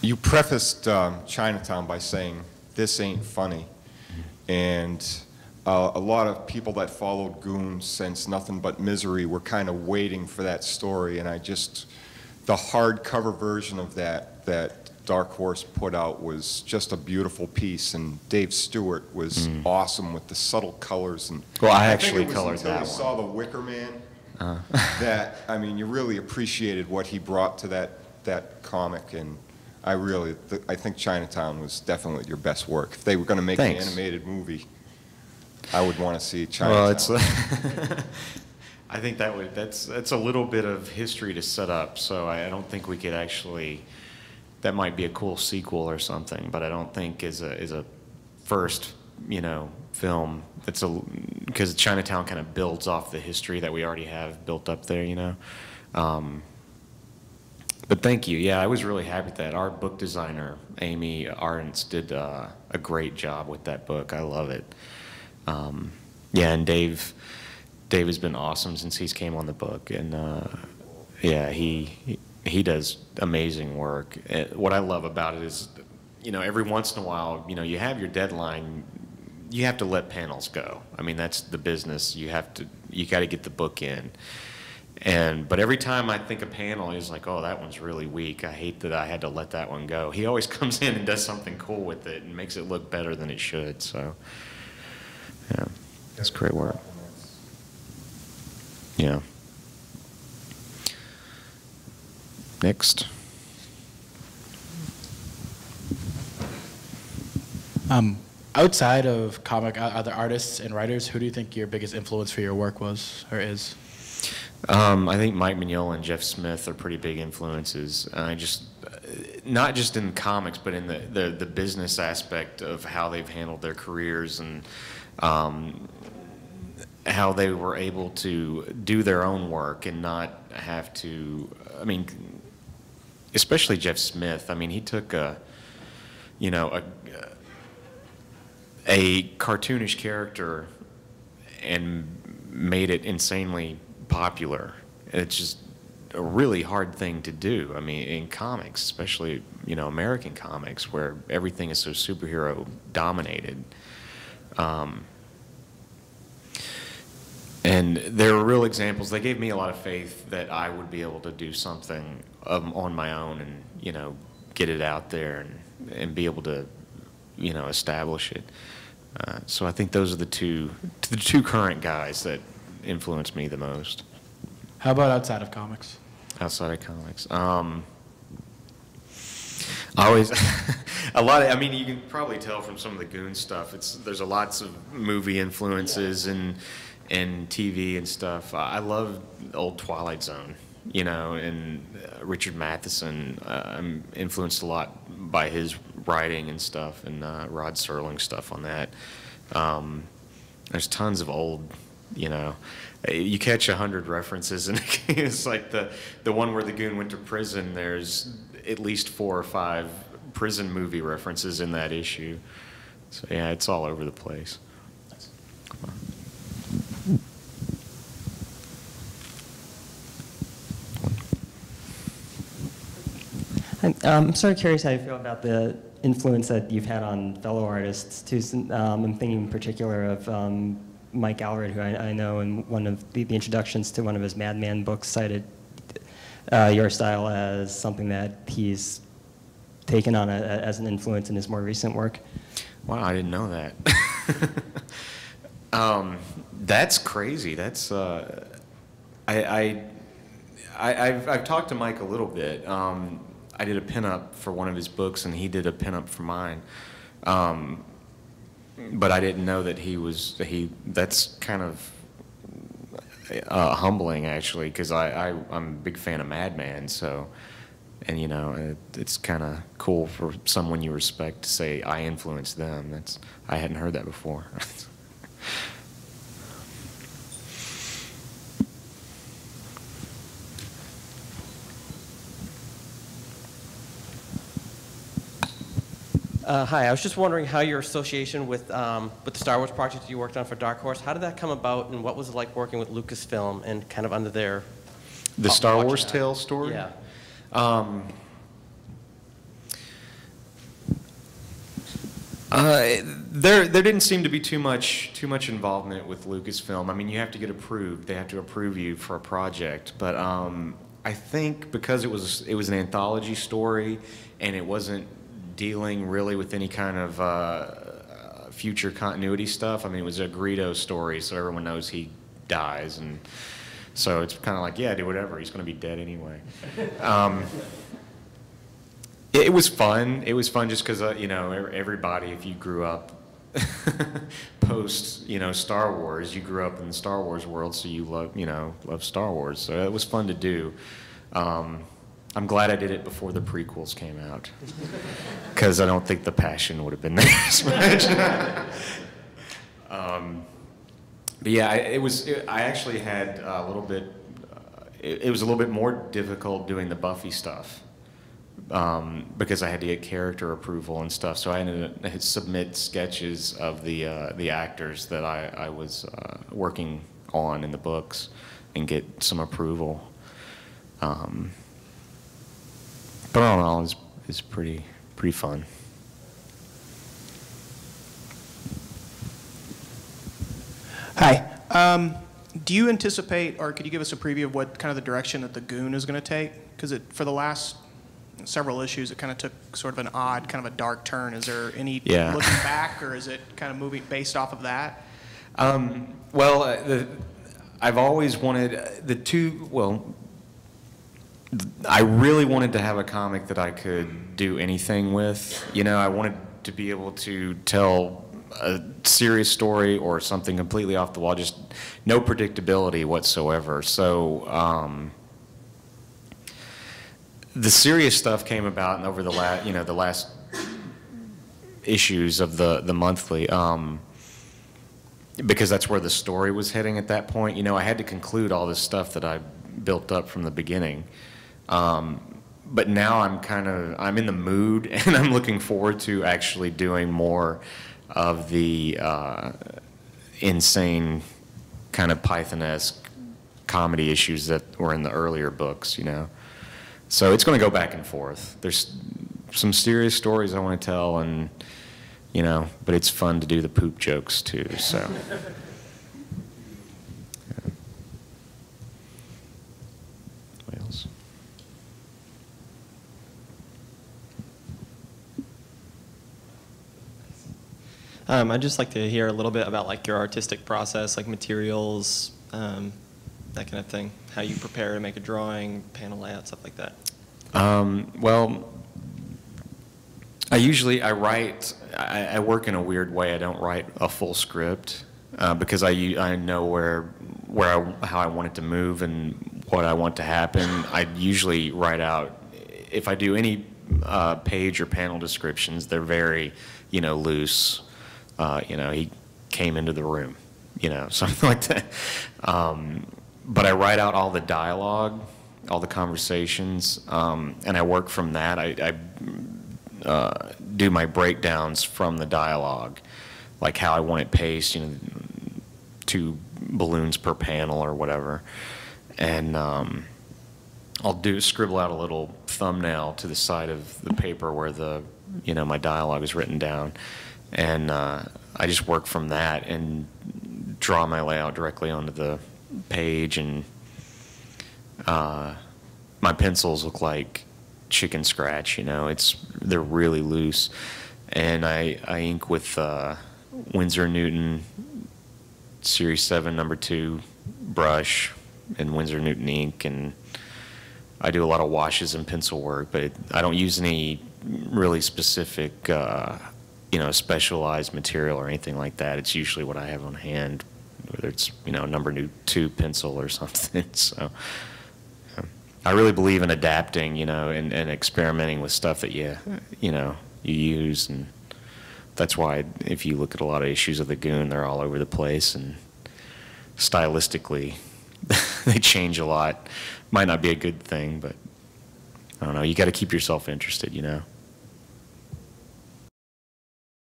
You prefaced Chinatown by saying, "This ain't funny," and a lot of people that followed Goons since Nothing But Misery were kind of waiting for that story, and the hardcover version of that Dark Horse put out was just a beautiful piece, and Dave Stewart was awesome with the subtle colors. And well, I actually think it colored was until that you one. saw The Wicker Man that, I mean, you really appreciated what he brought to that comic, and I think Chinatown was definitely your best work. If they were going to make an animated movie, I would want to see Chinatown. Well, it's I think that's a little bit of history to set up, so I don't think we could actually. That might be a cool sequel or something, but I don't think is a first, film. Because Chinatown kind of builds off the history that we already have built up there, But thank you. Yeah, I was really happy with that. Our book designer, Amy Arntz, did a great job with that book. I love it. Yeah, and Dave has been awesome since he's came on the book, and yeah, he does amazing work. What I love about it is, every once in a while, you have your deadline. You have to let panels go. I mean, that's the business. You got to get the book in. But every time I think a panel, he's like, "Oh, that one's really weak. I hate that I had to let that one go." He always comes in and does something cool with it and makes it look better than it should. So, yeah, that's great work. Yeah. Next. Outside of comic, other artists and writers, who do you think your biggest influence for your work was or is? I think Mike Mignola and Jeff Smith are pretty big influences. Not just in comics, but in the business aspect of how they've handled their careers and how they were able to do their own work and not have to. I mean, especially Jeff Smith. I mean, he took a cartoonish character and made it insanely popular. It's just a really hard thing to do. I mean, in comics, especially, American comics, where everything is so superhero dominated. And there were real examples. They gave me a lot of faith that I would be able to do something on my own and, get it out there and be able to, establish it. So I think those are the two current guys that influenced me the most. How about outside of comics? Outside of comics, always a lot of. I mean, you can probably tell from some of the Goon stuff. There's lots of movie influences and TV and stuff. I love old Twilight Zone, and Richard Matheson. I'm influenced a lot by his writing and stuff, and Rod Serling stuff on that. There's tons of old, you catch 100 references, and it's like the one where the Goon went to prison. There's at least 4 or 5 prison movie references in that issue. So yeah, it's all over the place. Come on. I'm sort of curious how you feel about the influence that you've had on fellow artists too. I'm thinking in particular of Mike Allred, who I know in one of the introductions to one of his Madman books cited your style as something that he's taken on as an influence in his more recent work. Wow, I didn't know that. That's crazy. That's I've talked to Mike a little bit. I did a pinup for one of his books, and he did a pinup for mine. But I didn't know that that's kind of humbling, actually, because I'm a big fan of Madman, so, and it's kind of cool for someone you respect to say, I influenced them. I hadn't heard that before. Hi, I was just wondering how your association with the Star Wars project you worked on for Dark Horse, how did that come about, and what was it like working with Lucasfilm and kind of under their... The Star Wars Tale story? Yeah. There didn't seem to be too much involvement with Lucasfilm. I mean, you have to get approved. They have to approve you for a project. But I think because it was an anthology story, and it wasn't dealing really with any kind of future continuity stuff. I mean, it was a Greedo story, so everyone knows he dies, and so it's kind of like, yeah, do whatever. He's going to be dead anyway. It was fun. It was fun just because, you know, everybody, if you grew up post, you know, Star Wars, you grew up in the Star Wars world, so you love Star Wars. So it was fun to do. I'm glad I did it before the prequels came out, because I don't think the passion would have been there as much. But yeah, I actually had a little bit. It was a little bit more difficult doing the Buffy stuff. Because I had to get character approval and stuff, so I had to submit sketches of the actors that I was working on in the books and get some approval. But all in all, it's pretty fun. Hi. Do you anticipate, or could you give us a preview of what kind of the direction that the Goon is going to take? Because for the last several issues, it kind of took sort of an odd, kind of a dark turn. Is there any looking back, or is it kind of moving based off of that? Well, I've always wanted I really wanted to have a comic that I could do anything with. You know, I wanted to be able to tell a serious story or something completely off the wall, just no predictability whatsoever. So the serious stuff came about over the last issues of the monthly, because that's where the story was heading at that point. You know, I had to conclude all this stuff that I built up from the beginning. But now I'm in the mood, and I'm looking forward to actually doing more of the insane kind of Python-esque comedy issues that were in the earlier books, you know. So it's going to go back and forth. There's some serious stories I want to tell, and you know, but it's fun to do the poop jokes too. So. Yeah. What else? I'd just like to hear a little bit about like your artistic process, like materials, that kind of thing. How you prepare to make a drawing, panel layout, stuff like that. Well, I write. I work in a weird way. I don't write a full script because I know how I want it to move and what I want to happen. I usually write out. If I do any page or panel descriptions, they're very, you know, loose. You know, he came into the room, you know, something like that. But I write out all the dialogue, all the conversations, and I work from that. I do my breakdowns from the dialogue, like how I want it paced, you know, 2 balloons per panel or whatever. And I'll scribble out a little thumbnail to the side of the paper where my dialogue is written down. And I just work from that and draw my layout directly onto the page, and my pencils look like chicken scratch, you know. They're really loose, and I ink with Winsor Newton Series 7 number 2 brush and Winsor Newton ink, and I do a lot of washes and pencil work, but I don't use any really specific specialized material or anything like that. It's usually what I have on hand, whether it's, you know, number 2 pencil or something. So I really believe in adapting, you know, and experimenting with stuff that you use. And that's why if you look at a lot of issues of the Goon, they're all over the place, and stylistically they change a lot. Might not be a good thing, but I don't know, you got to keep yourself interested, you know.